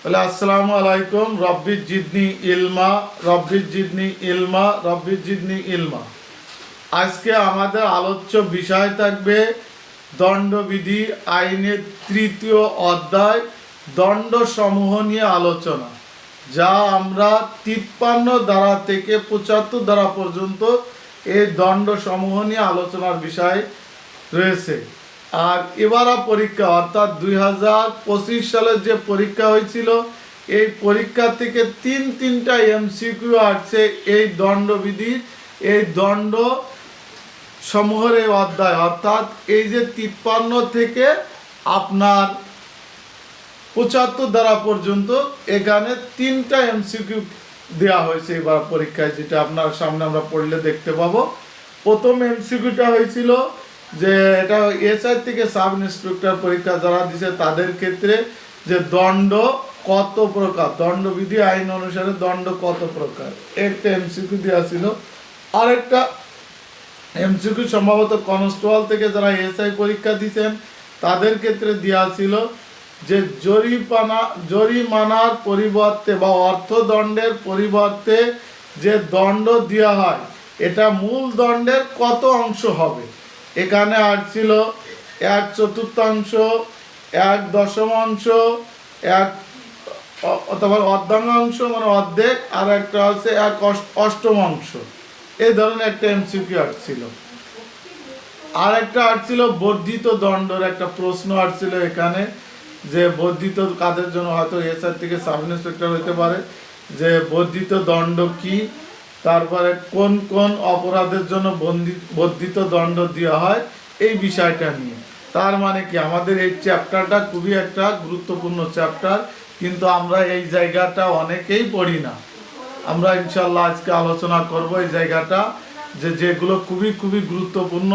তাহলে আসসালামু আলাইকুম। রব্বিজ জিদনি ইলমা, রব্বিজ জিদনি ইলমা, রব্বিজ জিদনি ইলমা। আজকে আমাদের আলোচ্য বিষয় থাকবে দণ্ডবিধি আইনের তৃতীয় অধ্যায় দণ্ড সমূহ নিয়ে আলোচনা, যা আমরা 53 ধারা থেকে 75 ধারা পর্যন্ত এই দণ্ড সমূহ নিয়ে আলোচনার বিষয় রয়েছে। আর এবারে পরীক্ষা অর্থাৎ 2025 সালের যে পরীক্ষা হয়েছিল, এই পরীক্ষা থেকে তিনটা এমসিকিউ আসছে এই দণ্ডবিধির, এই দণ্ড সমূহের এই অধ্যায়, অর্থাৎ এই যে 53 থেকে আপনার 75 ধারা পর্যন্ত এখানে তিনটা এমসিকিউ দেওয়া হয়েছে এবার পরীক্ষায়, যেটা আপনার সামনে আমরা পড়লে দেখতে পাবো। প্রথম এমসিকিউটা হয়েছিল যে এটা এসআই থেকে সাব ইন্সপেক্টর পরীক্ষা যারা দিছে তাদের ক্ষেত্রে, যে দণ্ড কত প্রকার, দণ্ডবিধি আইন অনুসারে দণ্ড কত প্রকার, একটা এমসিকিউ দেওয়া ছিল। আরেকটা এমসিকিউ সম্ভবত কনস্টেবল থেকে যারা এসআই পরীক্ষা দিচ্ছেন তাদের ক্ষেত্রে দেওয়া ছিল যে জরিমানার পরিবর্তে বা অর্থদণ্ডের পরিবর্তে যে দণ্ড দেওয়া হয় এটা মূল দণ্ডের কত অংশ হবে। এখানে আসছিল 1/4, 1/10, 1 অথবা অর্ধাংশ মানে অর্ধেক, আর একটা হচ্ছে 1/8। এই ধরনের একটা এমসিকিউ আসছিল। আর একটা আসছিল বর্ধিত দণ্ডের একটা প্রশ্ন আসছিল এখানে, যে বর্ধিত কাদের জন্য, হয়তো এসআর থেকে সাব ইন্সপেক্টর হতে পারে, যে বর্ধিত দণ্ড কি, তারপরে কোন কোন অপরাধের জন্য বর্ধিত দণ্ড দেওয়া হয়, এই বিষয়টা নিয়ে। তার মানে কি আমাদের এই চ্যাপ্টারটা খুবই একটা গুরুত্বপূর্ণ চ্যাপ্টার, কিন্তু আমরা এই জায়গাটা অনেকেই পড়ি না। আমরা ইনশাল্লাহ আজকে আলোচনা করব এই জায়গাটা, যে যেগুলো খুবই খুবই গুরুত্বপূর্ণ,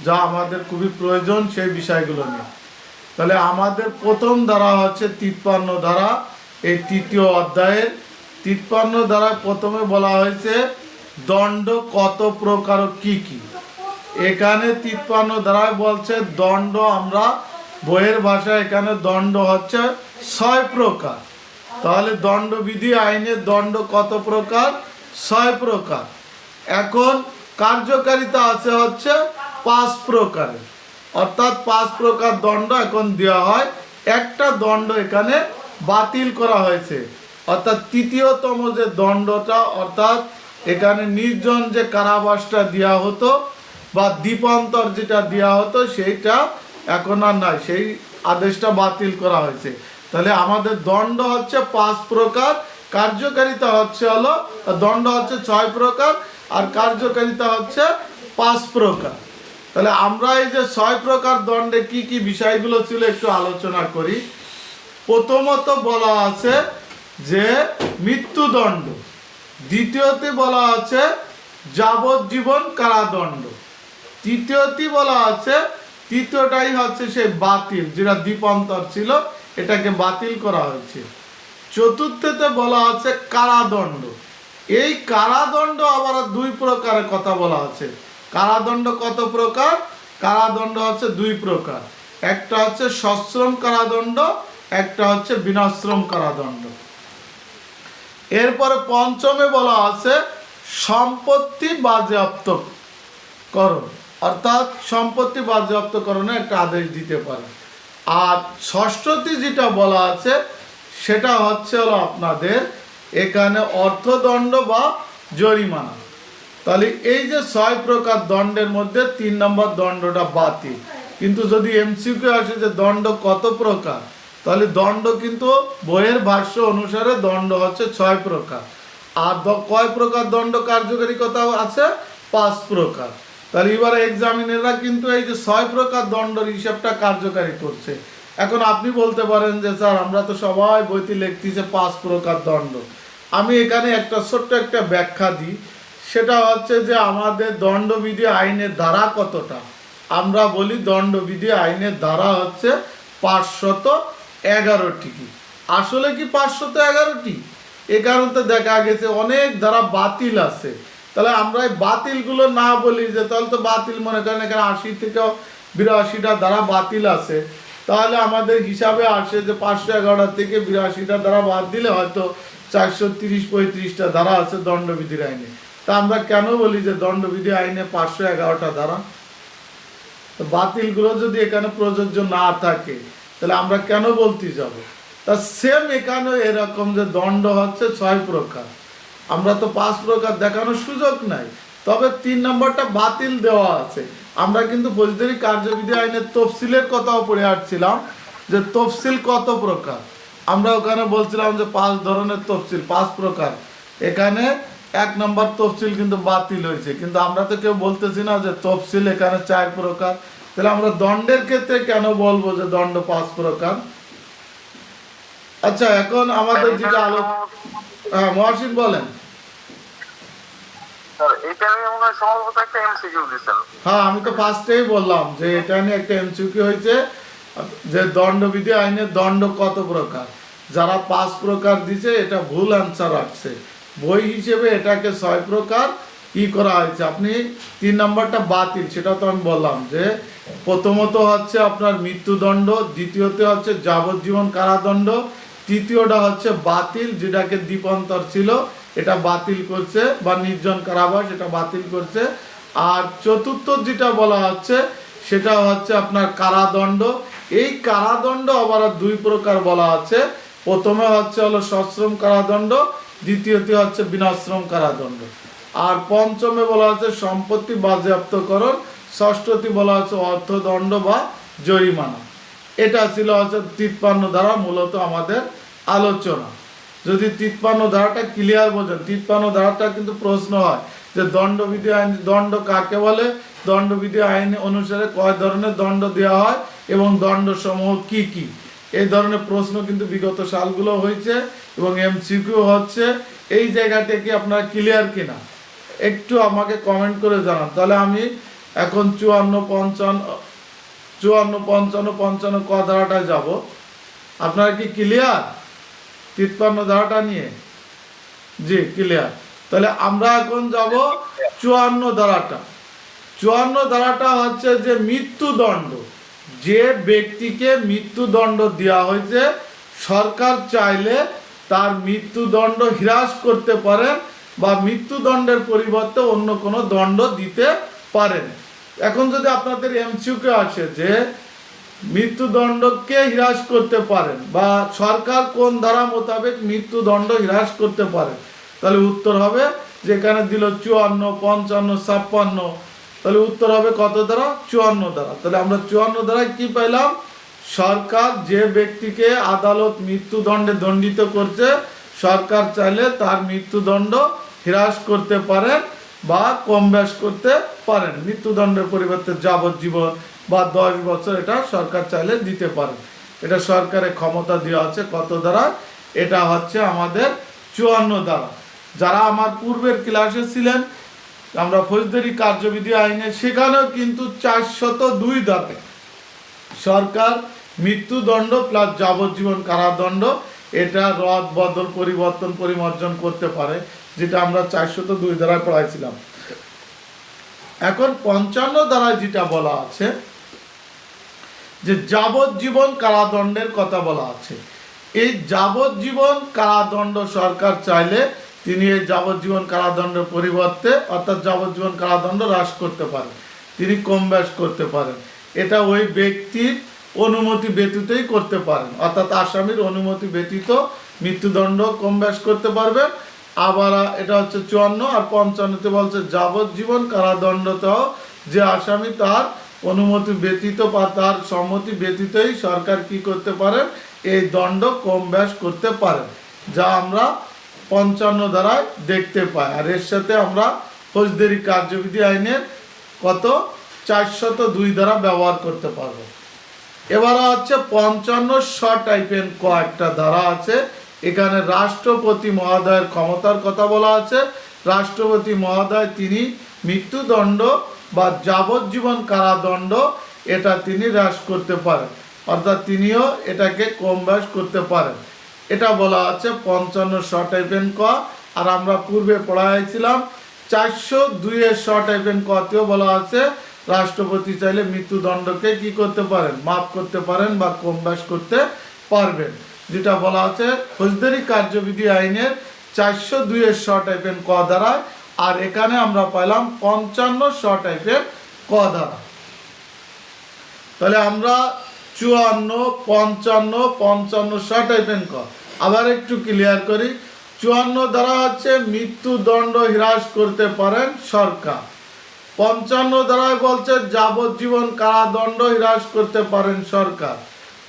যা আমাদের খুবই প্রয়োজন সেই বিষয়গুলো নিয়ে। তাহলে আমাদের প্রথম ধারা হচ্ছে 53 ধারা, এই তৃতীয় অধ্যায়ের 53 ধারায় প্রথমে বলা হয়েছে দণ্ড কত প্রকার ও কি কি। এখানে 53 ধারায় বলছে দণ্ড, আমরা বইয়ের ভাষায় এখানে দণ্ড হচ্ছে 6 প্রকার। তাহলে দণ্ডবিধি আইনের দণ্ড কত প্রকার? 6 প্রকার। এখন কার্যকারিতা আছে হচ্ছে 5 প্রকারের, অর্থাৎ 5 প্রকার দণ্ড এখন দেওয়া হয়। একটা দণ্ড এখানে বাতিল করা হয়েছে, অর্থাৎ তৃতীয়তম যে দণ্ডটা, অর্থাৎ এখানে নির্জন যে কারাবাসটা দেওয়া হতো বা দ্বীপান্তর যেটা দেওয়া হতো সেইটা এখন আর নাই, সেই আদেশটা বাতিল করা হয়েছে। তাহলে আমাদের দণ্ড হচ্ছে 5 প্রকার, কার্যকারিতা হচ্ছে দণ্ড হচ্ছে 6 প্রকার, আর কার্যকারিতা হচ্ছে 5 প্রকার। তাহলে আমরা এই যে 6 প্রকার দণ্ডে কি কি বিষয়গুলো ছিল একটু আলোচনা করি। প্রথমত বলা আছে যে মৃত্যুদণ্ড, দ্বিতীয়তে বলা আছে যাবজ্জীবন কারাদণ্ড, তৃতীয়টি বলা আছে, তৃতীয়টাই হচ্ছে সেই বাতিল, যেটা দ্বীপান্তর ছিল এটাকে বাতিল করা হয়েছে। চতুর্থতে বলা আছে কারাদণ্ড। এই কারাদণ্ড আবার 2 প্রকারের কথা বলা আছে। কারাদণ্ড কত প্রকার? কারাদণ্ড হচ্ছে 2 প্রকার, একটা হচ্ছে সশ্রম কারাদণ্ড, একটা হচ্ছে বিনাশ্রম কারাদণ্ড। এরপরে পঞ্চমে বলা আছে সম্পত্তি বাজেয়াপ্তকরণ, অর্থাৎ সম্পত্তি বাজেয়াপ্তকরণে একটা আদেশ দিতে পারে। আর ষষ্ঠটি যেটা বলা আছে সেটা হচ্ছে আপনাদের এখানে অর্থদণ্ড বা জরিমানা। তাহলে এই যে 6 প্রকার দণ্ডের মধ্যে 3 নম্বর দণ্ডটা বাতিল। কিন্তু যদি এমসিকিউ আসে যে দণ্ড কত প্রকার, তাহলে দণ্ড কিন্তু বইয়ের ভাষ্য অনুসারে দণ্ড হচ্ছে 6 প্রকার। আর কয় প্রকার দণ্ড কার্যকারিতা আছে? 5 প্রকার। তাহলে এবারে এক্সামিনাররা কিন্তু এই যে 6 প্রকার দণ্ডের হিসাবটা কার্যকারী করছে। এখন আপনি বলতে পারেন যে স্যার আমরা তো সবাই বইতে লিখতেছে 5 প্রকার দণ্ড। আমি এখানে একটা ছোট্ট একটা ব্যাখ্যা দিই, সেটা হচ্ছে যে আমাদের দণ্ডবিধি আইনের ধারা কতটা। আমরা বলি দণ্ডবিধি আইনের ধারা হচ্ছে 511টি। আসলে কি 511টি? এ কারণে দেখা গেছে অনেক ধারা বাতিল আছে। তাহলে আমরা এই বাতিলগুলো না বলি যে তাহলে তো বাতিল, মনে করেন এখানে 80 থেকে 82টা ধারা বাতিল আছে, তাহলে আমাদের হিসাবে আসে যে 511টা থেকে 82টা ধারা বাদ দিলে হয়তো 430-35টা ধারা আছে দণ্ডবিধির আইনে। তা আমরা কেন বলি যে দণ্ডবিধি আইনে 511টা ধারা? তো বাতিলগুলো যদি এখানে প্রযোজ্য না থাকে তাহলে আমরা কেন বলতে যাব? তা সেম এখানে এরকম যে দণ্ড হচ্ছে 6 প্রকার, আমরা তো 5 প্রকার দেখানোর সুযোগ নাই, তবে 3 নম্বরটা বাতিল দেওয়া আছে। আমরা কিন্তু ফৌজদারি কার্যবিধি আইনের তফসিলের কথাও পড়ে আসছিলাম যে তফসিল কত প্রকার। আমরা ওখানে বলছিলাম যে 5 ধরনের তফসিল, 5 প্রকার। এখানে 1 নম্বর তফসিল কিন্তু বাতিল হয়েছে, কিন্তু আমরা তো কেউ বলতেছি না যে তফসিল এখানে 4 প্রকার। তাহলে আমরা দণ্ডের ক্ষেত্রে কেন বলবো যে দণ্ড 5 প্রকার? আচ্ছা, এখন আমাদের যেটা হ্যাঁ মহসিন বলেন। হ্যাঁ, আমি তো ফার্স্টেই বললাম যে এটা নিয়ে একটা এমসিকিউ হয়েছে যে দণ্ডবিধি আইনের দণ্ড কত প্রকার। যারা 5 প্রকার দিছে এটা ভুল অ্যান্সার আসছে। বই হিসেবে এটাকে 6 প্রকার কি করা হয়েছে। আপনি 3 নম্বরটা বাতিল, সেটা তো আমি বললাম যে প্রথমত হচ্ছে আপনার মৃত্যুদণ্ড, দ্বিতীয়তে হচ্ছে যাবজ্জীবন কারাদণ্ড, তৃতীয়টা হচ্ছে বাতিল যেটাকে দ্বীপান্তর ছিল এটা বাতিল করছে, বা নির্জন কারাবাস এটা বাতিল করছে। আর চতুর্থ যেটা বলা হচ্ছে সেটা হচ্ছে আপনার কারাদণ্ড। এই কারাদণ্ড আবার 2 প্রকার বলা আছে। প্রথমে হচ্ছে হলো সশ্রম কারাদণ্ড, দ্বিতীয়তে হচ্ছে বিনাশ্রম কারাদণ্ড। আর পঞ্চমে বলা আছে সম্পত্তি বাজেয়াপ্তকরণ, ষষ্ঠটি বলা আছে অর্থদণ্ড বা জরিমানা। এটা ছিল হচ্ছে 53 ধারা মূলত আমাদের আলোচনা। যদি 53 ধারাটা ক্লিয়ার বোঝেন, 53 ধারাটা কিন্তু প্রশ্ন হয় যে দণ্ডবিধি আইন দণ্ড কাকে বলে, দণ্ডবিধি আইন অনুসারে কয় ধরনের দণ্ড দেওয়া হয় এবং দণ্ডসমূহ কি কি। এই ধরনের প্রশ্ন কিন্তু বিগত সালগুলো হয়েছে এবং এমসিকিউ হচ্ছে। এই জায়গাটা কি আপনারা ক্লিয়ার কিনা একটু আমাকে কমেন্ট করে জানান, তাহলে আমি এখন 54, 55 ক ধারাটায় যাব। আপনারা কি ক্লিয়ার 53 ধারাটা নিয়ে? জি ক্লিয়ার। তাহলে আমরা এখন যাব 54 ধারাটা। 54 ধারাটা হচ্ছে যে মৃত্যুদণ্ড, যে ব্যক্তিকে মৃত্যুদণ্ড দেওয়া হয়েছে সরকার চাইলে তার মৃত্যুদণ্ড হ্রাস করতে পারেন বা মৃত্যুদণ্ডের পরিবর্তে অন্য কোনো দণ্ড দিতে পারেন। এখন যদি আপনাদের এমসিকিউ আসে যে মৃত্যুদণ্ড কে হ্রাস করতে পারেন বা সরকার কোন ধারা মোতাবেক মৃত্যুদণ্ড হ্রাস করতে পারে, তাহলে উত্তর হবে যেখানে দিল 54, 55, 56, তাহলে উত্তর হবে কত ধারা? 54 ধারা। তাহলে আমরা 54 ধারায় কি পাইলাম? সরকার যে ব্যক্তিকে আদালত মৃত্যুদণ্ডে দণ্ডিত করছে সরকার চাইলে তার মৃত্যুদণ্ড হ্রাস করতে পারেন বা কম বেশ করতে পারেন। মৃত্যুদণ্ডের পরিবর্তে যাবজ্জীবন বা 10 বছর এটা সরকার চাইলে দিতে পারেন। এটা সরকারের ক্ষমতা দেওয়া আছে কত দ্বারা? এটা হচ্ছে আমাদের 54 দ্বারা। যারা আমার পূর্বের ক্লাসে ছিলেন আমরা ফৌজদারি কার্যবিধি আইনে, সেখানেও কিন্তু 402 ধারায় সরকার মৃত্যুদণ্ড প্লাস যাবজ্জীবন কারাদণ্ড এটা রদ বদল পরিবর্তন পরিমার্জন করতে পারে, যেটা আমরা 402 ধারায় পড়াইছিলাম। এখন 55 ধারায় যেটা বলা আছে যে যাবজ্জীবন কারাদণ্ডের কথা বলা আছে। এই যাবজ্জীবন কারাদণ্ড সরকার চাইলে তিনি এই যাবজ্জীবন কারাদণ্ডের পরিবর্তে অর্থাৎ যাবজ্জীবন কারাদণ্ড হ্রাস করতে পারেন, তিনি কম বেশ করতে পারেন। এটা ওই ব্যক্তির অনুমতি ব্যতীতই করতে পারেন, অর্থাৎ আসামির অনুমতি ব্যতীত মৃত্যুদণ্ড কম বেশ করতে পারবেন। আবার এটা হচ্ছে 54 আর 55তে বলছে যাবজ্জীবন কারাদণ্ডতেও যে আসামি তার অনুমতি ব্যতীত বা তার সম্মতি ব্যতীতই সরকার কি করতে পারেন? এই দণ্ড কম বেশ করতে পারেন, যা আমরা 55 ধারায় দেখতে পাই। আর এর সাথে আমরা ফৌজদারি কার্যবিধি আইনের কত 402 ধারা ব্যবহার করতে পারবো। এবার হচ্ছে 55 টাইপের কয়েকটা ধারা আছে। এখানে রাষ্ট্রপতি মহোদয়ের ক্ষমতার কথা বলা আছে। রাষ্ট্রপতি মহোদয় তিনি মৃত্যুদণ্ড বা যাবজ্জীবন কারাদণ্ড এটা তিনি হ্রাস করতে পারেন, অর্থাৎ তিনিও এটাকে কম বেশ করতে পারেন। এটা বলা আছে 55 টাইপের ক। আর আমরা পূর্বে পড়াইছিলাম 402 টাইপের কতেও বলা আছে রাষ্ট্রপতি চাইলে মৃত্যুদণ্ডকে কি করতে পারেন, মাফ করতে পারেন বা কম বেশ করতে পারবেন, যেটা বলা আছে ফৌজদারি কার্যবিধি আইনের 402 শ টাইপের ক ধারা। আর এখানে আমরা পাইলাম 55 শ টাইপের ক ধারা। তাহলে আমরা 54, 55, 55 শ টাইপের ক। আবার একটু ক্লিয়ার করি, 54 ধারা হচ্ছে মৃত্যুদণ্ড হ্রাস করতে পারেন সরকার। 55 ধারায় বলছে যাবজ্জীবন কারাদণ্ড হ্রাস করতে পারেন সরকার।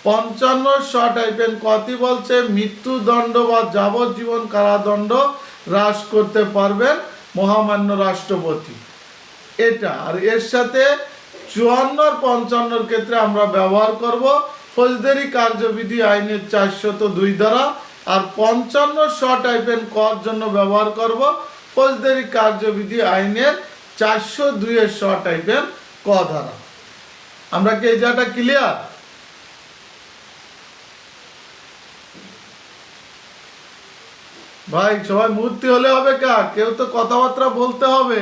55 শ টাইপের কতি বলছে মৃত্যুদণ্ড বা যাবজ্জীবন কারাদণ্ড হ্রাস করতে পারবেন মহামান্য রাষ্ট্রপতি। এটা আর এর সাথে 54 55 ক্ষেত্রে আমরা ব্যবহার করব ফৌজদারি কার্যবিধি আইনের 402 ধারা, আর 55 শ টাইপের কর জন্য ব্যবহার করব ফৌজদারি কার্যবিধি আইনের 402 শ টাইপের ক ধারা। আমরা কি এই জায়গাটা ক্লিয়ার? ভাই সবাই মূর্তি হলে হবে কা, কেউ তো কথাবার্তা বলতে হবে।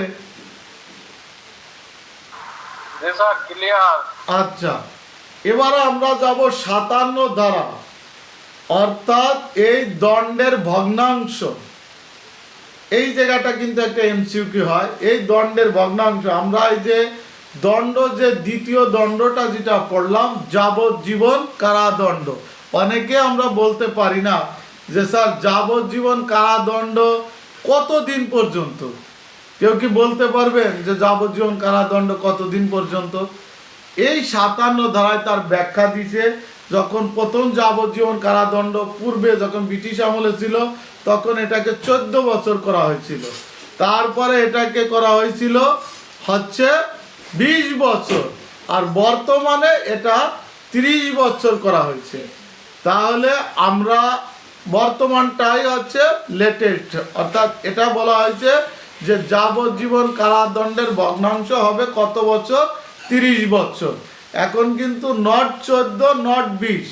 আচ্ছা, এবারে আমরা যাব 57 ধারা, অর্থাৎ এই দণ্ডের ভগ্নাংশ। এই জায়গাটা কিন্তু একটা এমসিকিউ হয়, এই দণ্ডের ভগ্নাংশ। আমরা এই যে দণ্ড, যে দ্বিতীয় দণ্ডটা যেটা পড়লাম যাবজ্জীবন কারাদণ্ড, অনেকে আমরা বলতে পারি না যে স্যার যাবজ্জীবন কারাদণ্ড কতদিন পর্যন্ত। কেউ কি বলতে পারবেন যে যাবজ্জীবন কারাদণ্ড কতদিন পর্যন্ত? এই 57 ধারায় তার ব্যাখ্যা দিছে। যখন প্রথম যাবজ্জীবন কারাদণ্ড পূর্বে যখন ব্রিটিশ আমলে ছিল তখন এটাকে 14 বছর করা হয়েছিল, তারপরে এটাকে করা হয়েছিল হচ্ছে 20 বছর, আর বর্তমানে এটা 30 বছর করা হয়েছে। তাহলে আমরা বর্তমানটাই হচ্ছে লেটেস্ট, অর্থাৎ এটা বলা হয়েছে যে যাবজ্জীবন কারাদণ্ডের ভগ্নাংশ হবে কত বছর? 30 বছর। এখন কিন্তু নট 14 নট 20,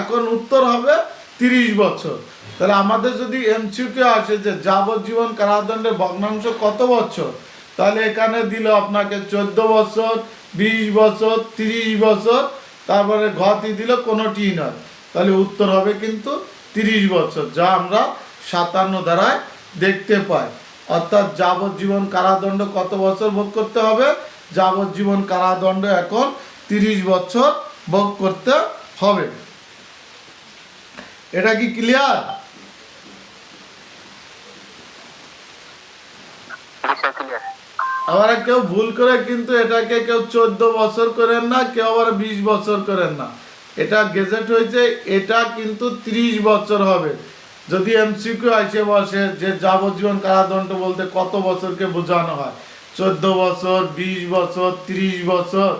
এখন উত্তর হবে 30 বছর। তাহলে আমাদের যদি এমসিকিউ আসে যে যাবজ্জীবন কারাদণ্ডের ভগ্নাংশ কত বছর, তাহলে এখানে দিল আপনাকে 14 বছর, 20 বছর, 30 বছর, তারপরে ঘটি দিল কোনোটি নয়, তাহলে উত্তর হবে কিন্তু 30 বছর, যা আমরা 57 ধারায় দেখতে পাই। অর্থাৎ যাবজ্জীবন কারাদণ্ড কত বছর ভোগ করতে হবে? যাবজ্জীবন কারাদণ্ড এখন 30 বছর ভোগ করতে হবে। এটা কি ক্লিয়ার? আবার কেউ ভুল করে কিন্তু এটাকে কেউ 14 বছর করেন না, কেউ আবার 20 বছর করেন না। এটা গেজেট হয়েছে, এটা কিন্তু 30 বছর হবে। যদি এমসিকিউ আসে বসে যে যাবজ্জীবন কারাদণ্ড বলতে কত বছরকে বোঝানো হয়, 14 বছর, 20 বছর, 30 বছর,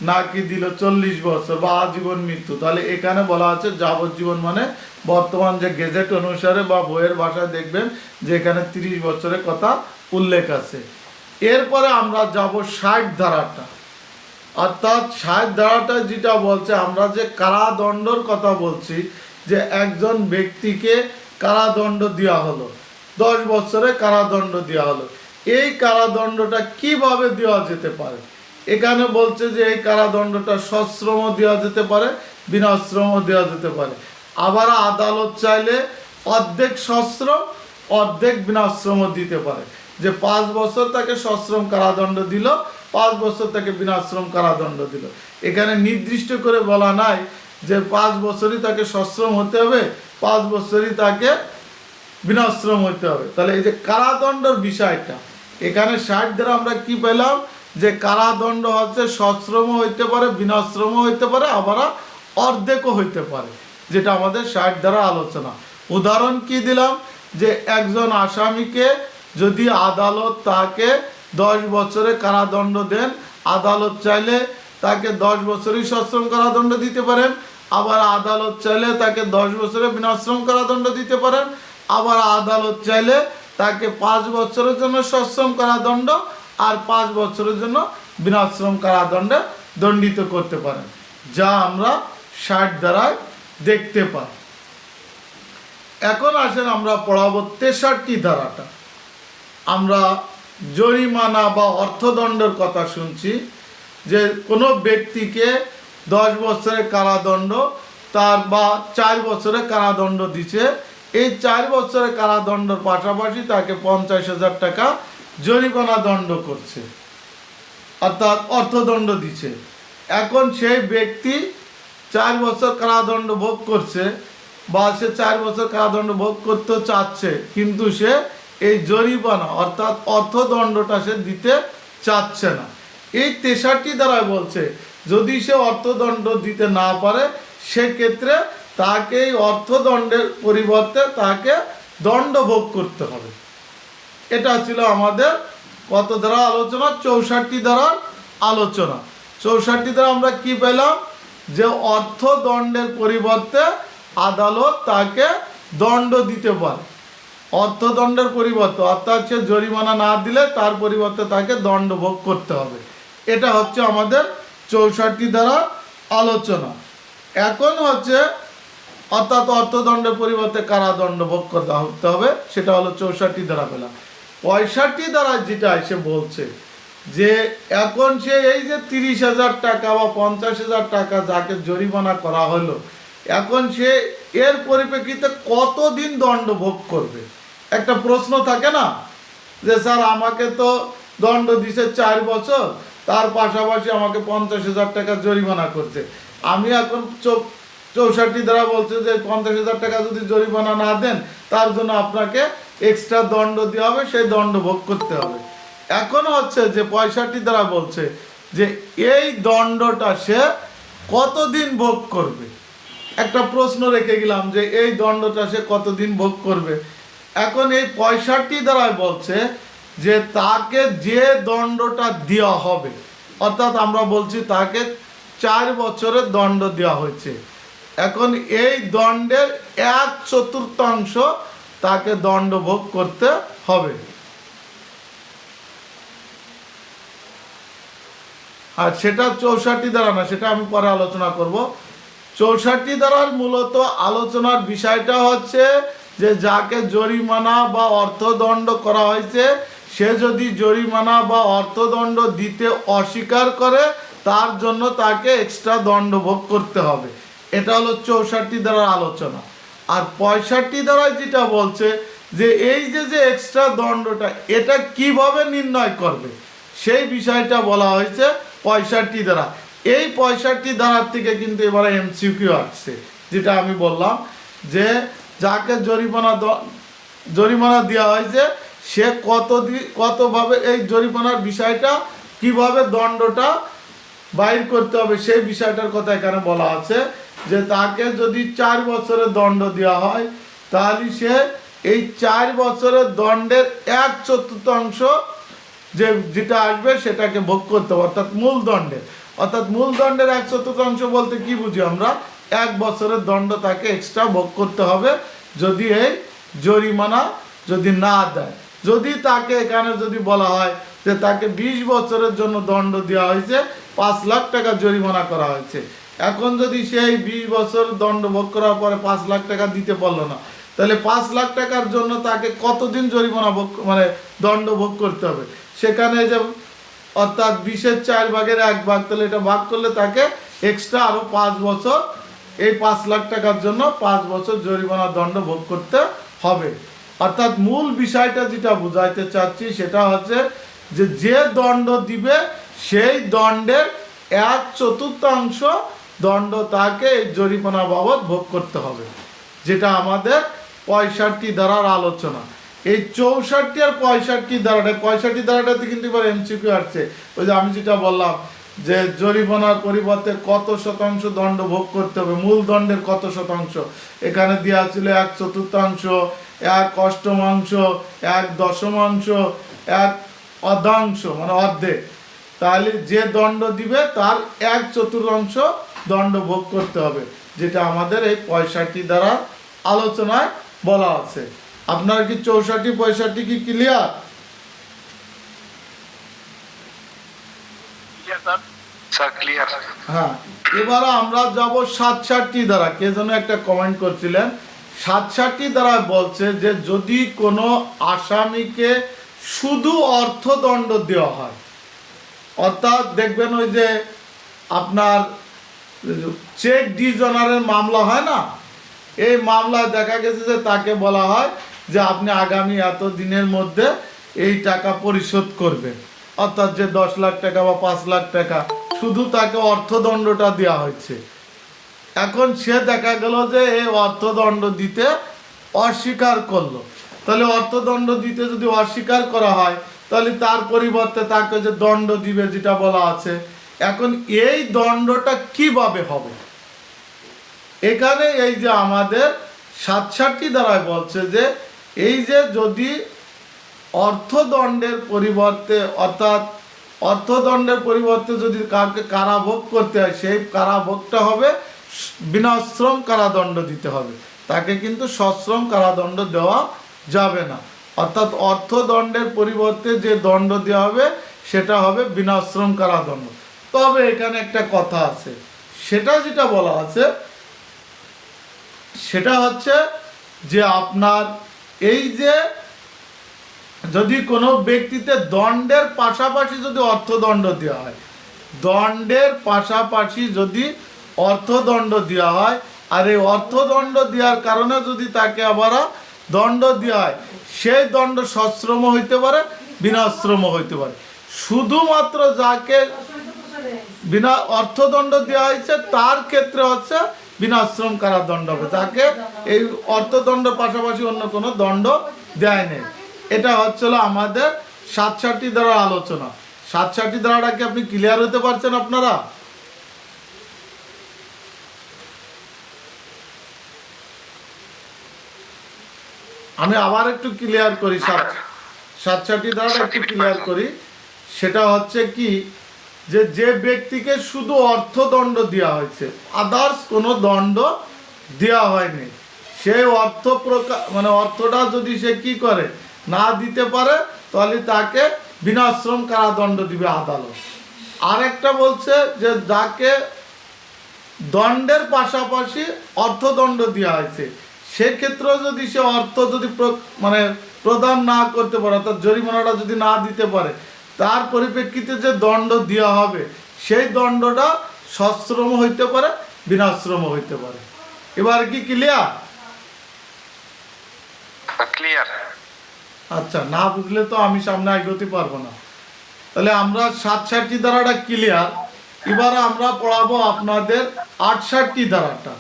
নাকি দিল 40 বছর বা আজীবন মৃত্যু, তাহলে এখানে বলা আছে যাবজ্জীবন, মানে বর্তমান যে গেজেট অনুসারে বা বইয়ের ভাষায় দেখবেন যে এখানে 30 বছরের কথা উল্লেখ আছে। এরপরে আমরা যাব 60 ধারাটা, অর্থাৎ 60 ধারাটা যেটা বলছে, আমরা যে কারাদণ্ডর কথা বলছি, যে একজন ব্যক্তিকে কারাদণ্ড দেওয়া হলো, 10 বছরে কারাদণ্ড দেওয়া হলো, এই কারাদণ্ডটা কিভাবে দেওয়া যেতে পারে? এখানে বলছে যে এই কারাদণ্ডটা সশ্রম দেওয়া যেতে পারে, বিনাশ্রম দেওয়া যেতে পারে। আবার আদালত চাইলে অর্ধেক সশ্রম অর্ধেক বিনাশ্রম দিতে পারে, যে 5 বছর তাকে সশ্রম কারাদণ্ড দিল, 5 বছর তাকে বিনাশ্রম কারাদণ্ড দিল। এখানে নির্দিষ্ট করে বলা নাই যে 5 বছরই তাকে সশ্রম হতে হবে, 5 বছরই তাকে বিনাশ্রম হতে হবে। তাহলে এই যে কারাদণ্ডের বিষয়টা এখানে 60 দ্বারা আমরা কি পেলাম, যে কারাদণ্ড হচ্ছে সশ্রম হইতে পারে, বিনাশ্রম হইতে পারে, আবার অর্ধেকও হইতে পারে, যেটা আমাদের 60 দ্বারা আলোচনা। উদাহরণ কি দিলাম, যে একজন আসামিকে যদি আদালত তাকে 10 বছরে কারাদণ্ড দেন, আদালত চাইলে তাকে 10 বছরই সশ্রম কারাদণ্ড দিতে পারেন, আবার আদালত চাইলে তাকে 10 বছরে বিনাশ্রম কারাদণ্ড দিতে পারেন, আবার আদালত চাইলে তাকে 5 বছরের জন্য সশ্রম কারাদণ্ড আর 5 বছরের জন্য বিনাশ্রম কারাদণ্ডে দণ্ডিত করতে পারেন, যা আমরা 60 ধারায় দেখতে পাই। এখন আসেন আমরা পড়াবো 63 ধারাটা। আমরা জরিমানা বা অর্থদণ্ডের কথা শুনছি, যে কোনো ব্যক্তিকে 10 বছরের কারাদণ্ড তার বা 4 বছরের কারাদণ্ড দিচ্ছে, এই 4 বছরের কারাদণ্ডের পাশাপাশি তাকে 50,000 টাকা জরিমানা দণ্ড করছে, অর্থাৎ অর্থদণ্ড দিচ্ছে। এখন সেই ব্যক্তি 4 বছর কারাদণ্ড ভোগ করছে বা সে 4 বছর কারাদণ্ড ভোগ করতে চাচ্ছে, কিন্তু সে এই জরিমানা অর্থাৎ অর্থদণ্ডটা সে দিতে চাচ্ছে না। এই 63 দ্বারা বলছে যদি সে অর্থদণ্ড দিতে না পারে সেক্ষেত্রে তাকে এই অর্থদণ্ডের পরিবর্তে তাকে দণ্ড ভোগ করতে হবে। এটা ছিল আমাদের কত দ্বারা আলোচনা? 64 দ্বারার আলোচনা। 64 দ্বারা আমরা কি পেলাম? যে অর্থদণ্ডের পরিবর্তে আদালত তাকে দণ্ড দিতে পারে, অর্থদণ্ডের পরিবর্তে, অর্থাৎ সে জরিমানা না দিলে তার পরিবর্তে তাকে দণ্ড ভোগ করতে হবে। এটা হচ্ছে আমাদের 64 দ্বারা আলোচনা। এখন হচ্ছে অর্থাৎ অর্থদণ্ডের পরিবর্তে কারাদণ্ড ভোগ করতে হবে, সেটা হলো 64 দ্বারা পেলাম। 65 দ্বারা যেটা এসে বলছে যে এখন সে এই যে 30,000 টাকা বা 50,000 টাকা যাকে জরিমানা করা হলো, এখন সে এর পরিপ্রেক্ষিতে কতদিন দণ্ড ভোগ করবে? একটা প্রশ্ন থাকে না যে স্যার আমাকে তো দণ্ড দিছে 4 বছর, তার পাশাপাশি আমাকে 50,000 টাকা জরিমানা করছে, আমি এখন 64 দ্বারা বলছে যে 50,000 টাকা যদি জরিমানা না দেন তার জন্য আপনাকে এক্সট্রা দণ্ড দেওয়া হবে, সেই দণ্ড ভোগ করতে হবে। এখন হচ্ছে যে 65 দ্বারা বলছে যে এই দণ্ডটা সে কতদিন ভোগ করবে। একটা প্রশ্ন রেখে গেলাম যে এই দণ্ডটা সে কতদিন ভোগ করবে। এখন এই 65 দ্বারাই বলছে যে তাকে যে দণ্ডটা দেওয়া হবে, অর্থাৎ আমরা বলছি তাকে 4 বছরের দণ্ড দেওয়া হয়েছে, এখন এই দণ্ডের 1/4 তাকে দণ্ড ভোগ করতে হবে। আর সেটা 64 দ্বারা না, সেটা আমি পরে আলোচনা করব। 64 দ্বারার মূলত আলোচনার বিষয়টা হচ্ছে যে যাকে জরিমানা বা অর্থদণ্ড করা হয়েছে সে যদি জরিমানা বা অর্থদণ্ড দিতে অস্বীকার করে তার জন্য তাকে এক্সট্রা দণ্ড ভোগ করতে হবে। এটা হলো 64 দ্বারার আলোচনা। আর 65 দ্বারায় যেটা বলছে যে এই যে এক্সট্রা দণ্ডটা এটা কিভাবে নির্ণয় করবে সেই বিষয়টা বলা হয়েছে 65 দ্বারা। এই 65 ধারার থেকে কিন্তু এবারে এমসিকিউ আসছে, যেটা আমি বললাম যে যাকে জরিমানা দেওয়া হয়েছে সে কতভাবে এই জরিমানার বিষয়টা কিভাবে দণ্ডটা বাইর করতে হবে সেই বিষয়টার কথা এখানে বলা আছে। যে তাকে যদি 4 বছরের দণ্ড দেওয়া হয় তাহলে সে এই 4 বছরের দণ্ডের 1/4 যেটা আসবে সেটাকে ভোগ করতে হবে, অর্থাৎ মূল দণ্ডের। অর্থাৎ মূল দণ্ডের 1/4 বলতে কি বুঝি আমরা? 1 বছরের দণ্ড তাকে এক্সট্রা ভোগ করতে হবে যদি এই জরিমানা যদি না দেয়। যদি তাকে এখানে যদি বলা হয় যে তাকে 20 বছরের জন্য দণ্ড দেওয়া হয়েছে, 5 লাখ টাকা জরিমানা করা হয়েছে, এখন যদি সেই 20 বছর দণ্ড ভোগ করার পরে 5 লাখ টাকা দিতে পারলো না, তাহলে 5 লাখ টাকার জন্য তাকে কতদিন জরিমানা দণ্ড ভোগ করতে হবে? সেখানে যে অর্থাৎ 20-এর 4 ভাগের 1 ভাগ, তাহলে এটা ভাগ করলে তাকে এক্সট্রা আরও 5 বছর এই 5 লাখ টাকার জন্য 5 বছর জরিমানা দণ্ড ভোগ করতে হবে। অর্থাৎ মূল বিষয়টা যেটা বুঝাইতে চাচ্ছি সেটা হচ্ছে যে দণ্ড দিবে সেই দণ্ডের 1/4 দণ্ড তাকে এই জরিমানা বাবদ ভোগ করতে হবে, যেটা আমাদের 65 ধারার আলোচনা। এই 64 আর 65 ধারাটা, 65 ধারাটাতে কিন্তু এবার এমসিকিউ আসছে। ওই যে আমি যেটা বললাম যে জরিমানার পরিবর্তে কত শতাংশ দণ্ড ভোগ করতে হবে, মূল দণ্ডের কত শতাংশ, এখানে দেওয়া ছিল 1/4, 1/8, 1/10, 1/অর্ধাংশ মানে অর্ধেক। তাহলে যে দণ্ড দিবে তার 1/4 দণ্ড ভোগ করতে হবে, যেটা আমাদের এই 65 দ্বারা আলোচনায় বলা আছে। আপনারা কি 64, 65 কি ক্লিয়ার? হ্যাঁ, এবার আমরা যাব 67 দ্বারা। কে যেন একটা কমেন্ট করছিলেন, 67 দ্বারা বলছে যে যদি কোনো আসামিকে শুধু অর্থদণ্ড দেওয়া হয়, অর্থাৎ দেখবেন ওই যে আপনার চেক ডিজনারের মামলা হয় না, এই মামলায় দেখা গেছে যে তাকে বলা হয় যে আপনি আগামী এত দিনের মধ্যে এই টাকা পরিশোধ করবেন, অর্থাৎ যে 10 লাখ টাকা বা 5 লাখ টাকা, শুধু তাকে অর্থদণ্ডটা দেওয়া হয়েছে। এখন সে দেখা গেল যে এই অর্থদণ্ড দিতে অস্বীকার করলো, তাহলে অর্থদণ্ড দিতে যদি অস্বীকার করা হয় তাহলে তার পরিবর্তে তাকে যে দণ্ড দিবে যেটা বলা আছে, এখন এই দণ্ডটা কিভাবে হবে? এখানে এই যে আমাদের 67 দ্বারায় বলছে যে এই যে যদি অর্থদণ্ডের পরিবর্তে, অর্থাৎ অর্থদণ্ডের পরিবর্তে যদি কাউকে কারাভোগ করতে হয়, সেই কারাভোগটা হবে বিনাশ্রম কারাদণ্ড দিতে হবে, তাকে কিন্তু সশ্রম কারাদণ্ড দেওয়া যাবে না। অর্থাৎ অর্থদণ্ডের পরিবর্তে যে দণ্ড দেওয়া হবে সেটা হবে বিনাশ্রম কারাদণ্ড। তবে এখানে একটা কথা আছে, সেটা যেটা বলা আছে সেটা হচ্ছে যে আপনার এই যে যদি কোনো ব্যক্তিতে দণ্ডের পাশাপাশি যদি অর্থদণ্ড দেওয়া হয়, দণ্ডের পাশাপাশি যদি অর্থদণ্ড দেওয়া হয়, আর এই অর্থদণ্ড দেওয়ার কারণে যদি তাকে আবার দণ্ড দেওয়া হয়, সেই দণ্ড সশ্রম হইতে পারে, বিনাশ্রম হইতে পারে। শুধুমাত্র যাকে বিনা অর্থদণ্ড দেওয়া হয়েছে তার ক্ষেত্রে হচ্ছে বিনাশ্রম কারাদণ্ড হবে, যাকে এই অর্থদণ্ডের পাশাপাশি অন্য কোনো দণ্ড দেয় নেই। এটা হচ্ছিল আমাদের 67 দ্বারা আলোচনা। 67 দ্বারাটা কি আপনি ক্লিয়ার হতে পারছেন আপনারা? আমি আবার একটু ক্লিয়ার করি, 67 দ্বারাটা একটু ক্লিয়ার করি। সেটা হচ্ছে কি যে যে ব্যক্তিকে শুধু অর্থদণ্ড দেওয়া হয়েছে, আদার্স কোনো দণ্ড দেওয়া হয়নি, সেই অর্থ মানে অর্থটা যদি সে কি করে না দিতে পারে তাহলে তাকে বিনাশ্রম কারাদণ্ড দিবে আদালত। আরেকটা বলছে যে যাকে দণ্ডের পাশাপাশি অর্থদণ্ড দেওয়া হয়েছে, সেক্ষেত্রেও যদি সে অর্থ যদি মানে প্রদান না করতে পারে, অর্থাৎ জরিমানাটা যদি না দিতে পারে, তার পরিপ্রেক্ষিতে যে দণ্ড দেওয়া হবে সেই দণ্ডটা সশ্রম হইতে পারে, বিনাশ্রম হইতে পারে। এবার কি ক্লিয়ার? ক্লিয়ার। আচ্ছা, না বুঝলে তো আমি সামনে এগোতে পারবো না। তাহলে আমরা 67 ধারাটা ক্লিয়ার। এবার আমরা পড়াবো আপনাদের 68 ধারাটা।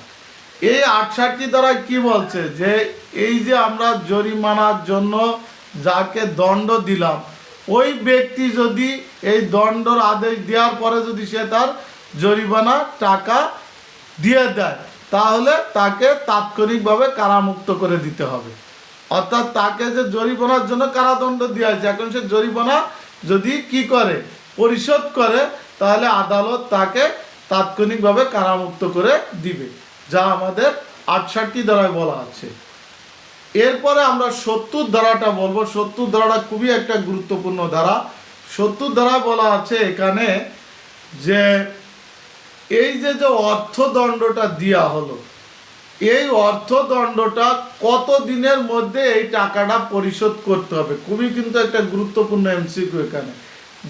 এই 68 ধারায় কি বলছে যে এই যে আমরা জরিমানার জন্য যাকে দণ্ড দিলাম, ওই ব্যক্তি যদি এই দণ্ডর আদেশ দেওয়ার পরে যদি সে তার জরিমানা টাকা দিয়ে দেয়, তাহলে তাকে তাৎক্ষণিকভাবে কারামুক্ত করে দিতে হবে। অর্থাৎ তাকে যে জরিমানার জন্য কারাদণ্ড দেওয়া হয়েছে, এখন সে জরিমানা যদি কি করে পরিশোধ করে, তাহলে আদালত তাকে তাৎক্ষণিকভাবে কারামুক্ত করে দিবে, যা আমাদের 68 ধারায় বলা আছে। এরপরে আমরা 70 ধারাটা বলবো। 70 ধারাটা খুবই একটা গুরুত্বপূর্ণ ধারা। 70 ধারায় বলা আছে এখানে যে এই যে যে অর্থদণ্ডটা দেওয়া হলো, এই অর্থদণ্ডটা কত দিনের মধ্যে এই টাকাটা পরিশোধ করতে হবে। খুবই কিন্তু একটা গুরুত্বপূর্ণ এমসিকিউ এখানে,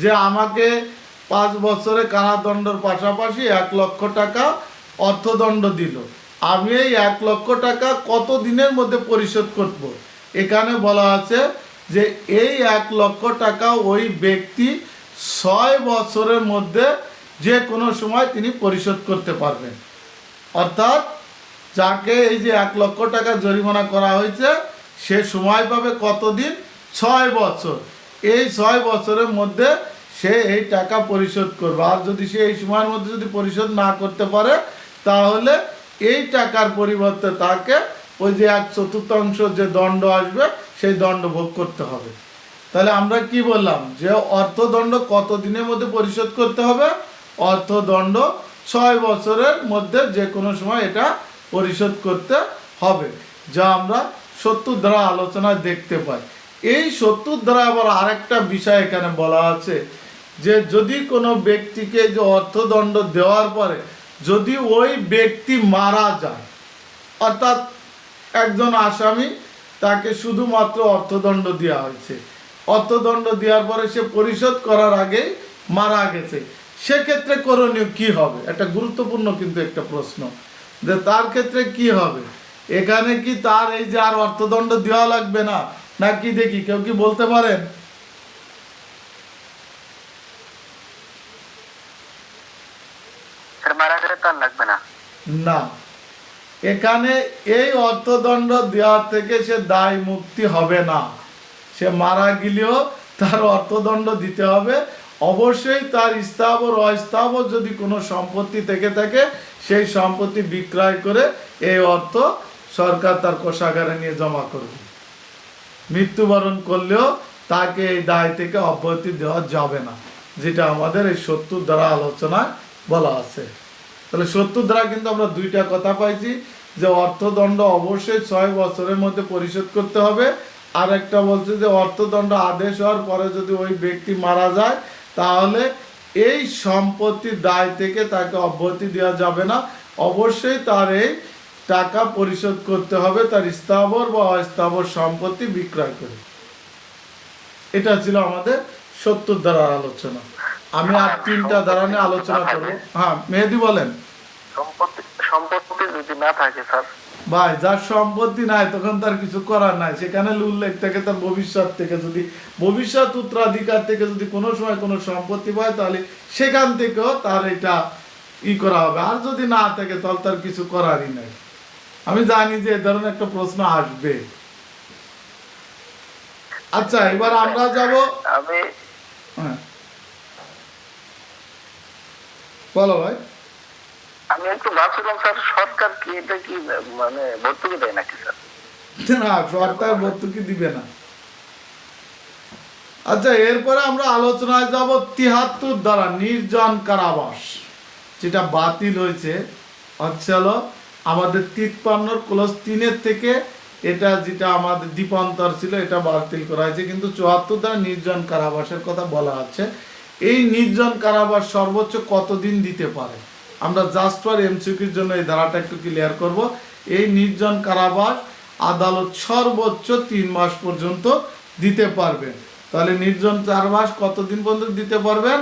যে আমাকে 5 বছরে কারাদণ্ডের পাশাপাশি 1 লক্ষ টাকা অর্থদণ্ড দিল, আমি এই 1 লক্ষ টাকা কত দিনের মধ্যে পরিশোধ করব। এখানে বলা আছে যে এই 1 লক্ষ টাকা ওই ব্যক্তি 6 বছরের মধ্যে যে কোনো সময় তিনি পরিশোধ করতে পারবেন। অর্থাৎ যাকে এই যে 1 লক্ষ টাকা জরিমানা করা হয়েছে, সে সময় পাবে কতদিন? 6 বছর। এই 6 বছরের মধ্যে সে এই টাকা পরিশোধ করবে। আর যদি সে এই সময়ের মধ্যে যদি পরিশোধ না করতে পারে, তাহলে এই টাকার পরিবর্তে তাকে ওই যে 1/4 যে দণ্ড আসবে সেই দণ্ড ভোগ করতে হবে। তাহলে আমরা কি বললাম যে অর্থদণ্ড কত দিনের মধ্যে পরিশোধ করতে হবে? অর্থদণ্ড 6 বছরের মধ্যে যে কোনো সময় এটা পরিশোধ করতে হবে, যা আমরা 70 ধারা আলোচনায় দেখতে পাই। এই 70 ধারা আবার আরেকটা বিষয় এখানে বলা আছে যে যদি কোনো ব্যক্তিকে যে অর্থদণ্ড দেওয়ার পরে যদি ওই ব্যক্তি মারা যায়, অর্থাৎ একজন আসামি, তাকে শুধুমাত্র অর্থদণ্ড দেওয়া হয়েছে, অর্থদণ্ড দেওয়ার পরে সে পরিশোধ করার আগেই মারা গেছে, সেক্ষেত্রে করণীয় কি হবে? একটা গুরুত্বপূর্ণ কিন্তু একটা প্রশ্ন, যে তার ক্ষেত্রে কি হবে? এখানে কি তার এই যে আর অর্থদণ্ড দেওয়া লাগবে না, নাকি দেখি কেউ কি বলতে পারেন? মারা গেলে তার লাগবে না। না, এখানে এই অর্থদণ্ড দেওয়া থেকে সে দায় মুক্তি হবে না। সে মারা গেলেও তার অর্থদণ্ড দিতে হবে। অবশ্যই তার স্থাবর অস্থাবর যদি কোনো সম্পত্তি থেকে থাকে, সেই সম্পত্তি বিক্রয় করে এই অর্থ সরকার তার কোষাগারে নিয়ে জমা করবে। মৃত্যুবরণ করলেও তাকে এই দায় থেকে অব্যাহতি দেওয়া যাবে না, যেটা আমাদের এই 70 দ্বারা আলোচনায় বলা আছে। তাহলে 70 দ্বারা কিন্তু আমরা দুইটা কথা পাইছি, যে অর্থদণ্ড অবশ্যই 6 বছরের মধ্যে পরিশোধ করতে হবে। আর একটা বলছে যে অর্থদণ্ড আদেশ হওয়ার পরে যদি ওই ব্যক্তি মারা যায়, তাহলে এই সম্পত্তির দায় থেকে তাকে অব্যাহতি দেওয়া যাবে না। অবশ্যই তার এই টাকা পরিশোধ করতে হবে তার স্থাবর বা অস্থাবর সম্পত্তি বিক্রয় করে। এটা ছিল আমাদের 70 ধারার আলোচনা। আমি আর 3টা ধারা নিয়ে আলোচনা করবো। হ্যাঁ, মেহেদি বলেন। সম্পত্তি যদি না থাকে স্যার, ভাই যার সম্পত্তি নাই তখন তার কিছু করার নাই। সেখানে উল্লেখ থেকে তার ভবিষ্যৎ থেকে, যদি ভবিষ্যৎ উত্তরাধিকার থেকে যদি কোনো সময় কোনো সম্পত্তি পায়, তাহলে সেখান থেকেও তার এটা করা হবে। আর যদি না থাকে তাহলে তার কিছু করারই নাই। আমি জানি যে এ ধরনের একটা প্রশ্ন আসবে। আচ্ছা, এবার আমরা যাব। হ্যাঁ, বলো ভাই। আমি একটু ভাবছিলাম স্যার, সরকার কি এটা কি মানে ভর্তুকি দেয় নাকি স্যার? না, সরকার ভর্তুকি দিবে না। আচ্ছা, এরপরে আমরা আলোচনায় যাব 73 দ্বারা নির্জন কারাবাস, যেটা বাতিল হয়েছে। হলো আমাদের 53 ক্লোজ 3 থেকে এটা যেটা আমাদের দ্বীপান্তর ছিল, এটা বাতিল করা হয়েছে। কিন্তু 74 দ্বারা নির্জন কারাবাসের কথা বলা আছে। এই নির্জন কারাবাস সর্বোচ্চ কতদিন দিতে পারে? আমরা জাস্ট ফর এমসিকিউর জন্য এই ধারাটা একটু ক্লিয়ার করব। এই নির্জন কারাবাস আদালত সর্বোচ্চ 3 মাস পর্যন্ত দিতে পারবে। তাহলে নির্জন কারাবাস কতদিন পর্যন্ত দিতে পারবেন?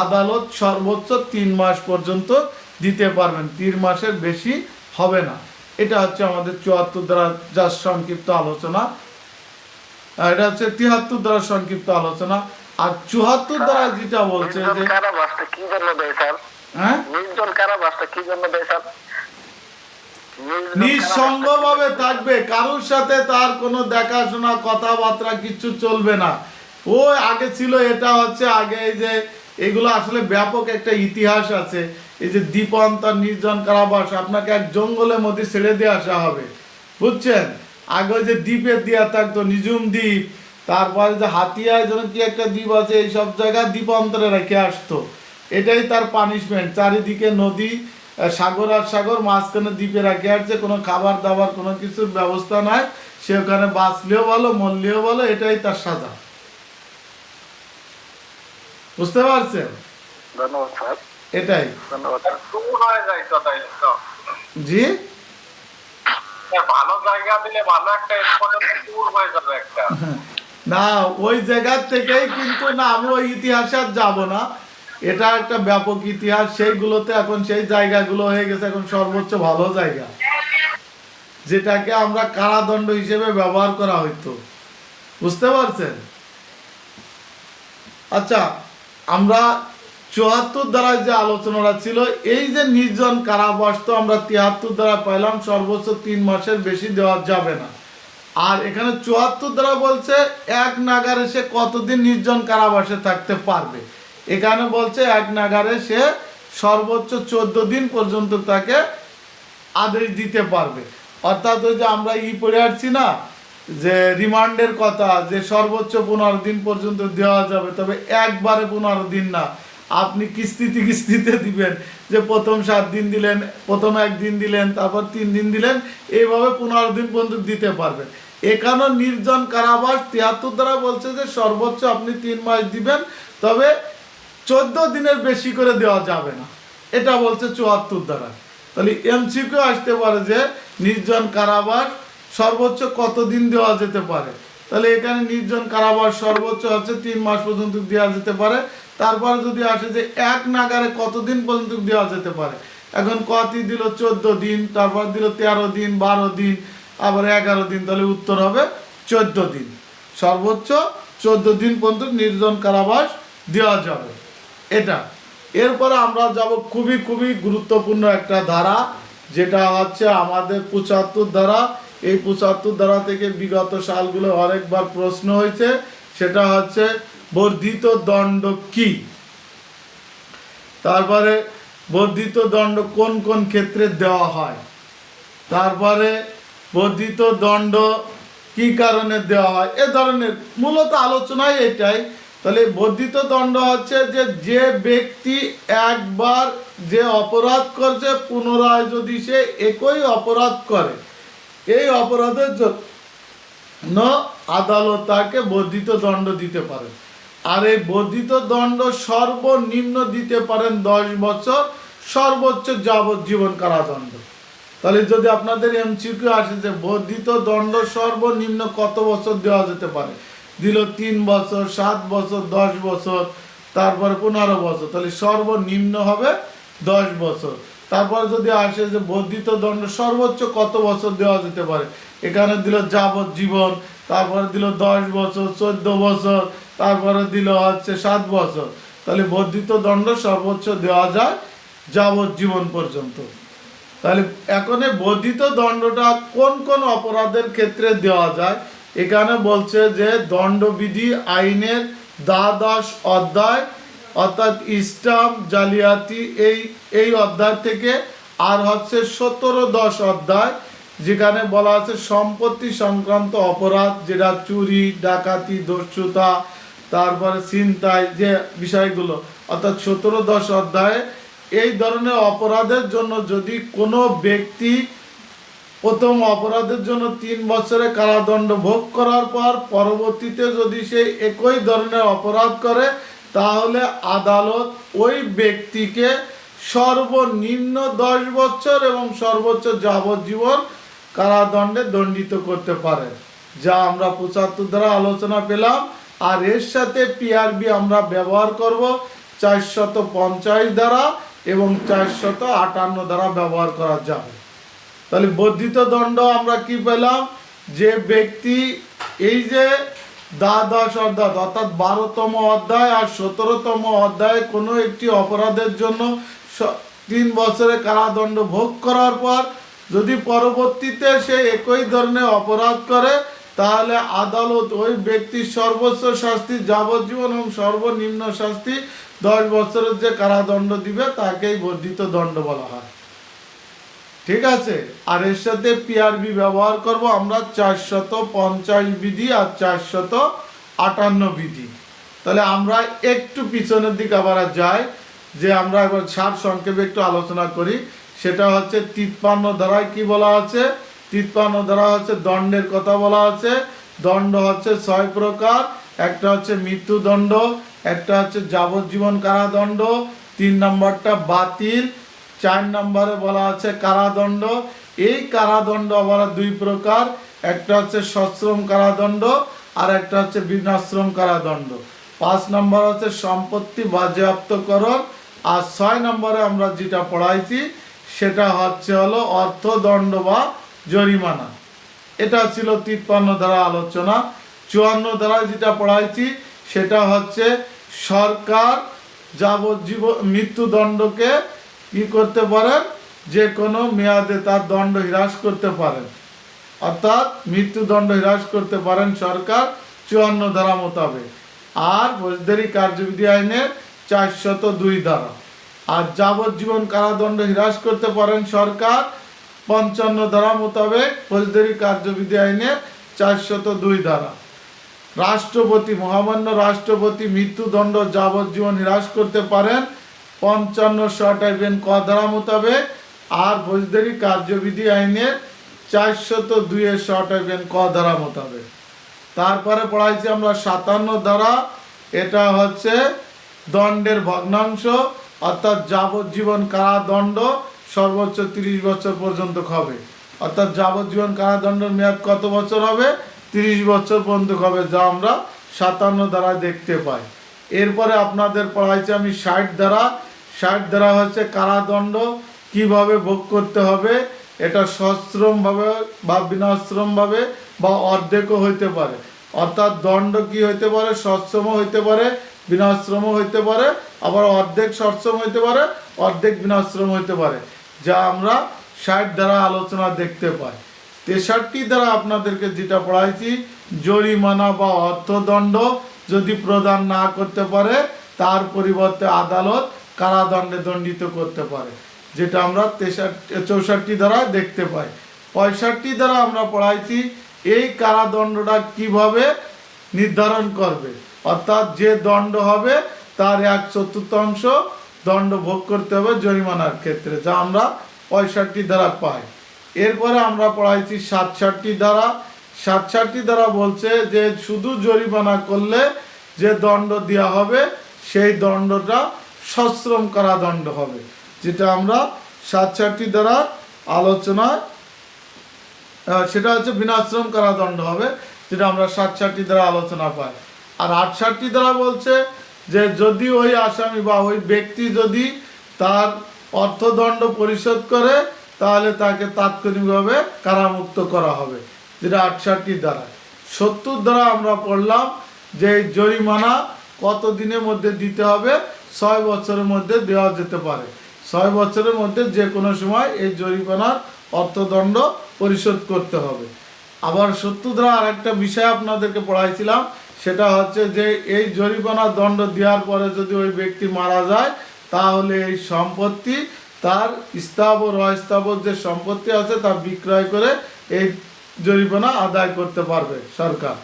আদালত সর্বোচ্চ 3 মাস পর্যন্ত দিতে পারবেন, 3 মাসের বেশি হবে না। এটা হচ্ছে আমাদের 74 দ্বারা যার সংক্ষিপ্ত আলোচনা। এটা হচ্ছে 73 দ্বারা সংক্ষিপ্ত আলোচনা। আর 74 দ্বারা যেটা বলছে যে কারাবাসটা কি জন্য দেয় স্যার? হ্যাঁ, নির্জন কারাবাসটা কি জন্য দেয় স্যার? নিঃসঙ্গভাবে থাকবে, কারোর সাথে তার কোনো দেখাশোনা কথাবার্তা কিছু চলবে না। ওই আগে ছিল, এটা হচ্ছে আগে এই যে এগুলো আসলে ব্যাপক একটা ইতিহাস আছে। এই যে দ্বীপান্তর নির্জন কারাবাস, আপনাকে এক জঙ্গলের মধ্যে ছেড়ে দিয়ে আসা হবে, বুঝছেন? আগে ওই যে দ্বীপে দেওয়া থাকতো, নিজুম দ্বীপ, তারপরে যে হাতিয়ায় যেন কি একটা দ্বীপ আছে, এই সব জায়গায় দ্বীপান্তরে রেখে আসতো। এটাই তার পানিশমেন্ট। চারিদিকে নদী, সাগর আর সাগর, মাঝখানে দ্বীপে রেখে আসছে, কোনো খাবার দাবার কোনো কিছুর ব্যবস্থা নাই। সে ওখানে বাঁচলেও ভালো, মরলেও ভালো, এটাই তার সাজা। বুঝতে পারছেন? ধন্যবাদ স্যার। এটাই। ধন্যবাদ। জি, ভালো জায়গা দিলে ভালো একটা ট্যুর হয়ে যাবে একটা। না ওই জায়গা থেকেই কিন্তু, না আমি ওই ইতিহাসে আর যাবো না। এটা একটা ব্যাপক ইতিহাস। সেইগুলোতে এখন সেই জায়গাগুলো হয়ে গেছে এখন সর্বোচ্চ ভালো জায়গা, যেটাকে আমরা কারাদণ্ড হিসেবে ব্যবহার করা হইতো। বুঝতে পারছেন? আচ্ছা, আমরা 74 দ্বারা যে আলোচনাটা ছিল, এই যে নির্জন কারাবাস, তো আমরা 73 দ্বারা পাইলাম সর্বোচ্চ 3 মাসের বেশি দেওয়া যাবে না। আর এখানে 74 দ্বারা বলছে এক নাগারে সে কতদিন নির্জন কারাবাসে থাকতে পারবে। এখানে বলছে এক নাগারে সে সর্বোচ্চ 14 দিন পর্যন্ত তাকে আদেশ দিতে পারবে। অর্থাৎ ওই যে আমরা পড়ে আসছি না, যে রিমান্ডের কথা, যে সর্বোচ্চ 15 দিন পর্যন্ত দেওয়া যাবে, তবে একবারে 15 দিন না, আপনি কিস্তিতে কিস্তিতে দিবেন। যে প্রথম 7 দিন দিলেন, প্রথম 1 দিন দিলেন, তারপর 3 দিন দিলেন, এইভাবে 15 দিন পর্যন্ত দিতে পারবেন। এখানেও নির্জন কারাবাস 73 দ্বারা বলছে যে সর্বোচ্চ আপনি 3 মাস দিবেন, তবে 14 দিনের বেশি করে দেওয়া যাবে না। এটা বলছে 74 দ্বারা। তাহলে এমসিকিউ আসতে পারে যে নির্জন কারাবাস সর্বোচ্চ কতদিন দেওয়া যেতে পারে? তাহলে এখানে নির্জন কারাবাস সর্বোচ্চ হচ্ছে 3 মাস পর্যন্ত দেওয়া যেতে পারে। তারপরে যদি আসে যে এক নাগারে কতদিন পর্যন্ত দেওয়া যেতে পারে, এখন কতি দিল 14 দিন, তারপর দিল 13 দিন, 12 দিন, আবার 11 দিন, তাহলে উত্তর হবে 14 দিন। সর্বোচ্চ 14 দিন পর্যন্ত নির্জন কারাবাস দেওয়া যাবে এটা। এরপরে আমরা যাব খুবই খুবই গুরুত্বপূর্ণ একটা ধারা, যেটা হচ্ছে আমাদের 75 ধারা। এই 75 ধারা থেকে বিগত সালগুলো অনেকবার প্রশ্ন হয়েছে, সেটা হচ্ছে বর্ধিত দণ্ড কি, তারপরে বর্ধিত দণ্ড কোন কোন ক্ষেত্রে দেওয়া হয়, তারপরে বর্ধিত দণ্ড কি কারণে দেওয়া হয়, এ ধরনের মূলত আলোচনাই এটাই। তাহলে বর্ধিত দণ্ড হচ্ছে যে ব্যক্তি একবার যে অপরাধ করছে পুনরায় যদি সে একই অপরাধ করে, এই অপরাধের জন্য আদালত তাকে বর্ধিত দণ্ড দিতে পারে। আর এই বর্ধিত দণ্ড সর্বনিম্ন দিতে পারেন 10 বছর, সর্বোচ্চ যাবজ্জীবন কারাদণ্ড। তাহলে যদি আপনাদের এমসিকিউ আসে যে বর্ধিত দণ্ড সর্বনিম্ন কত বছর দেওয়া যেতে পারে, দিল 3 বছর, 7 বছর, 10 বছর, তারপরে 15 বছর, তাহলে সর্বনিম্ন হবে 10 বছর। তারপরে যদি আসে যে বর্ধিত দণ্ড সর্বোচ্চ কত বছর দেওয়া যেতে পারে, এখানে দিল যাবজ্জীবন, তারপরে দিল 10 বছর, 14 বছর, তারপরে দিল হচ্ছে 7 বছর, তাহলে বর্ধিত দণ্ড সর্বোচ্চ দেওয়া যায় যাবজ্জীবন পর্যন্ত। তাহলে এখন এই বর্ধিত দণ্ডটা কোন কোন অপরাধের ক্ষেত্রে দেওয়া যায়, এখানে বলছে যে দণ্ডবিধি আইনের দ্বাদশ অধ্যায় অর্থাৎ স্টাম্প জালিয়াতি এই অধ্যায় থেকে, আর হচ্ছে 17-10 অধ্যায় যেখানে বলা আছে সম্পত্তি সংক্রান্ত অপরাধ, যেটা চুরি, ডাকাতি, দস্যুতা, তারপরে ছিনতাই, যে বিষয়গুলো, অর্থাৎ 17-10 অধ্যায়ে এই ধরনের অপরাধের জন্য যদি কোনো ব্যক্তি প্রথম অপরাধের জন্য 3 বছরের কারাদণ্ড ভোগ করার পর পরবর্তীতে যদি সে একই ধরনের অপরাধ করে, তাহলে আদালত ওই ব্যক্তিকে সর্বনিম্ন 10 বছর এবং সর্বোচ্চ যাবজ্জীবন কারাদণ্ডে দণ্ডিত করতে পারে, যা আমরা 75 দ্বারা আলোচনা পেলাম। আর এর সাথে পিআরবি আমরা ব্যবহার করব 450 দ্বারা এবং 458 দ্বারা ব্যবহার করা যাবে। তাহলে বর্ধিত দণ্ড আমরা কি পেলাম, যে ব্যক্তি এই যে দ্বাদশ অধ্যায় অর্থাৎ 12তম অধ্যায় আর 17তম অধ্যায়ে কোনো একটি অপরাধের জন্য 3 বছরের কারাদণ্ড ভোগ করার পর যদি পরবর্তীতে সে একই ধরনের অপরাধ করে, তাহলে আদালত ওই ব্যক্তির সর্বোচ্চ শাস্তি যাবজ্জীবন এবং সর্বনিম্ন শাস্তি 10 বছরের যে কারাদণ্ড দিবে তাকেই বর্ধিত দণ্ড বলা হয়। ঠিক আছে। আর এর সাথে পিআরবি ব্যবহার করব আমরা 450 বিধি আর 458 বিধি। তাহলে আমরা একটু পিছনের দিকে আবার যাই, যে আমরা এবার সার সংক্ষেপে একটু আলোচনা করি। সেটা হচ্ছে 53 ধারায় কি বলা আছে, 53 ধারা হচ্ছে দণ্ডের কথা বলা আছে। দণ্ড হচ্ছে 6 প্রকার, একটা হচ্ছে মৃত্যুদণ্ড, একটা হচ্ছে যাবজ্জীবন কারাদণ্ড, 3 নম্বরটা বাতিল, 4 নম্বরে বলা আছে কারাদণ্ড। এই কারাদণ্ড আবার 2 প্রকার, একটা হচ্ছে সশ্রম কারাদণ্ড আর একটা হচ্ছে বিনাশ্রম কারাদণ্ড। 5 নম্বর হচ্ছে সম্পত্তি বাজেয়াপ্তকরণ, আর 6 নম্বরে আমরা যেটা পড়াইছি সেটা হচ্ছে হলো অর্থদণ্ড বা জরিমানা। এটা ছিল 53 ধারা আলোচনা। 54 ধারায় যেটা পড়াইছি সেটা হচ্ছে সরকার যাবজ্জীবন মৃত্যুদণ্ডকে কি করতে পারেন, যে কোনো মেয়াদে তার দণ্ড হ্রাস করতে পারেন, অর্থাৎ মৃত্যুদণ্ড হ্রাস করতে পারেন সরকার 54 ধারা মোতাবেক। আর ফৌজদারি কার্যবিধি আইনের 402 ধারা। আর যাবজ্জীবন কারাদণ্ড হ্রাস করতে পারেন সরকার 55 ধারা মোতাবেক ফৌজদারি কার্যবিধি আইনের 402 ধারা। রাষ্ট্রপতি, মহামান্য রাষ্ট্রপতি মৃত্যুদণ্ড যাবজ্জীবন হ্রাস করতে পারেন 55 ক ধারা মোতাবেক, আর ফৌজদারি কার্যবিধি আইনের 402 ক ধারা মোতাবেক। তারপরে পড়াইছি আমরা 57 ধারা, এটা হচ্ছে দণ্ডের ভগ্নাংশ, অর্থাৎ যাবজ্জীবন কারাদণ্ড সর্বোচ্চ 30 বছর পর্যন্ত হবে, অর্থাৎ যাবজ্জীবন কারাদণ্ডের মেয়াদ কত বছর হবে, 30 বছর পর্যন্ত হবে, যা আমরা 57 দ্বারা দেখতে পাই। এরপরে আপনাদের পড়াইছি আমি 60 দ্বারা। 60 দ্বারা হচ্ছে কারাদণ্ড কিভাবে ভোগ করতে হবে। এটা সশ্রমভাবে বা বিনাশ্রমভাবে বা অর্ধেকও হইতে পারে। অর্থাৎ দণ্ড কি হইতে পারে, সশ্রমও হইতে পারে, বিনাশ্রমও হইতে পারে, আবার অর্ধেক সশ্রম হইতে পারে, অর্ধেক বিনাশ্রম হইতে পারে, যা আমরা 60 দ্বারা আলোচনা দেখতে পাই। 63 দ্বারা আপনাদেরকে যেটা পড়াইছি, জরিমানা বা অর্থদণ্ড যদি প্রদান না করতে পারে তার পরিবর্তে আদালত কারাদণ্ডে দণ্ডিত করতে পারে, যেটা আমরা 64 দ্বারা দেখতে পাই। 65 দ্বারা আমরা পড়াইছি এই কারাদণ্ডটা কিভাবে নির্ধারণ করবে, অর্থাৎ যে দণ্ড হবে তার 1/4 দণ্ড ভোগ করতে হবে জরিমানার ক্ষেত্রে, যা আমরা 65 দ্বারা পাই। এরপরে আমরা পড়াইছি 67 দ্বারা। 67 দ্বারা বলছে যে শুধু জরিমানা করলে যে দণ্ড দেওয়া হবে সেই দণ্ডটা সশ্রম কারাদণ্ড হবে, যেটা আমরা 67 দ্বারা আলোচনা, সেটা হচ্ছে বিনাশ্রম কারাদণ্ড হবে, যেটা আমরা 67 দ্বারা আলোচনা পাই। আর 68 দ্বারা বলছে যে যদি ওই আসামি বা ওই ব্যক্তি যদি তার অর্থদণ্ড পরিশোধ করে তাহলে তাকে তাৎক্ষণিকভাবে কারামুক্ত করা হবে, যেটা 68 দ্বারা। 70 দ্বারা আমরা পড়লাম যে জরিমানা কত দিনের মধ্যে দিতে হবে, 6 বছরের মধ্যে দেওয়া যেতে পারে। 6 বছরের মধ্যে যে কোনো সময় এই জরিমানার অর্থদণ্ড পরিশোধ করতে হবে। আবার 70 দ্বারা আর একটা বিষয় আপনাদেরকে পড়াইছিলাম, সেটা হচ্ছে যে এই জরিমানা দণ্ড দেওয়ার পরে যদি ওই ব্যক্তি মারা যায় তাহলে এই সম্পত্তি তার স্থাবর অস্থাবর যে সম্পত্তি আছে তা বিক্রয় করে এই জরিমানা আদায় করতে পারবে সরকার,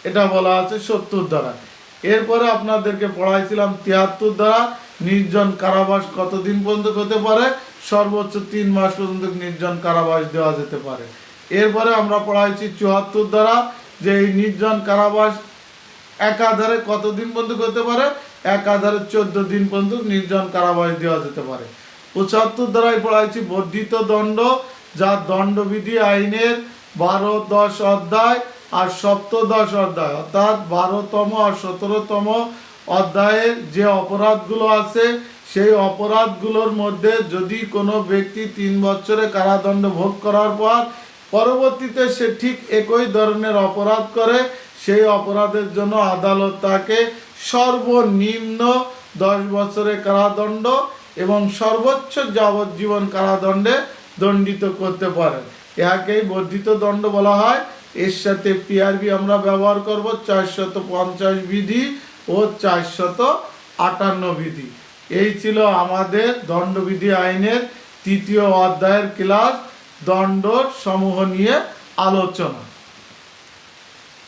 এটা বলা আছে 70 দ্বারা। এরপরে আপনাদেরকে পড়াইছিলাম 73 দ্বারা, নির্জন কারাবাস কতদিন পর্যন্ত হতে পারে, সর্বোচ্চ 3 মাস পর্যন্ত নির্জন কারাবাস দেওয়া যেতে পারে। এরপরে আমরা পড়াইছি 74 দ্বারা যে এই নির্জন কারাবাস একাধারে কতদিন পর্যন্ত হতে পারে, একাধারে 14 দিন পর্যন্ত নির্জন কারাবাস দেওয়া যেতে পারে। 75 দ্বারাই পড়াইছি বর্ধিত দণ্ড, যা দণ্ডবিধি আইনের 12-10 অধ্যায় আর সপ্তদশ অধ্যায়, অর্থাৎ 12তম আর 17তম অধ্যায়ের যে অপরাধগুলো আছে সেই অপরাধগুলোর মধ্যে যদি কোনো ব্যক্তি 3 বছরে কারাদণ্ড ভোগ করার পর পরবর্তীতে সে ঠিক একই ধরনের অপরাধ করে, সেই অপরাধের জন্য আদালত তাকে সর্বনিম্ন 10 বছরের কারাদণ্ড এবং সর্বোচ্চ যাবজ্জীবন কারাদণ্ডে দণ্ডিত করতে পারে। একেই বর্ধিত দণ্ড বলা হয়। এর সাথে পিআরবি আমরা ব্যবহার করব 450 বিধি ও 458 বিধি। এই ছিল আমাদের দণ্ডবিধি আইনের 3য় অধ্যায়ের ক্লাস, দণ্ড সমূহ নিয়ে আলোচনা।